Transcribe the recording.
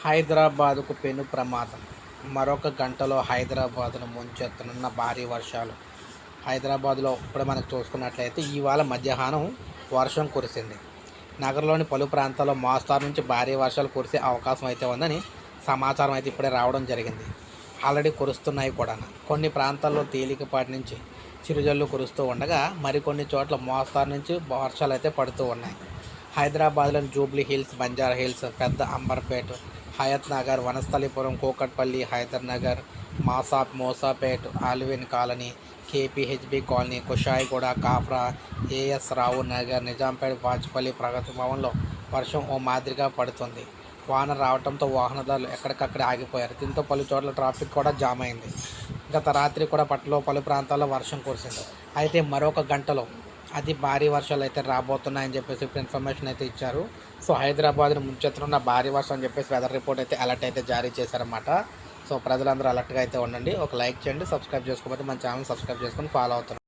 హైదరాబాదుకు పెను ప్రమాదం. మరొక గంటలో హైదరాబాదును ముంచెత్తనున్న భారీ వర్షాలు. హైదరాబాద్లో ఇప్పుడు మనకు చూసుకున్నట్లయితే ఇవాళ మధ్యాహ్నం వర్షం కురిసింది. నగరంలోని పలు ప్రాంతాల్లో మోస్తారు నుంచి భారీ వర్షాలు కురిసే అవకాశం అయితే ఉందని సమాచారం అయితే ఇప్పుడే రావడం జరిగింది. ఆల్రెడీ కురుస్తున్నాయి కూడా. కొన్ని ప్రాంతాల్లో తేలికపాటి నుంచి చిరుజల్లు కురుస్తూ ఉండగా మరికొన్ని చోట్ల మోస్తారు నుంచి వర్షాలు అయితే పడుతూ ఉన్నాయి. హైదరాబాద్లోని Jubilee hills, Banjara hills, Pedda Amberpet, Hayath Nagar, Vanasthalipuram, Kukatpally, Hyder Nagar, Moosapet, Allwyn colony, KPHB colony, Kushaiguda, Kapra, AS Rao Nagar, Nizampet, వాజ్పల్లి, ప్రగతి భవన్లో వర్షం ఓ మాదిరిగా పడుతుంది. వాన రావడంతో వాహనదారులు ఎక్కడికక్కడ ఆగిపోయారు. దీంతో పలు చోట్ల ట్రాఫిక్ కూడా జామ్ అయింది. గత రాత్రి కూడా పట్టణంలో పలు ప్రాంతాల్లో వర్షం కురిసింది. అయితే మరొక గంటలో అతి భారీ వర్షాలు అయితే రాబోతున్నాయని చెప్పేసి ఇప్పుడు ఇన్ఫర్మేషన్ అయితే ఇచ్చారు. సో హైదరాబాద్ను ముంచెత్తనున్న భారీ వర్షం అని చెప్పేసి వెదర్ రిపోర్ట్ అయితే అలర్ట్ అయితే జారీ చేశారన్నమాట. సో ప్రజలందరూ అలర్ట్గా అయితే ఉండండి. ఒక లైక్ చేయండి, సబ్స్క్రైబ్ చేసుకోకపోతే మన ఛానల్ సబ్స్క్రైబ్ చేసుకొని ఫాలో అవుతారు.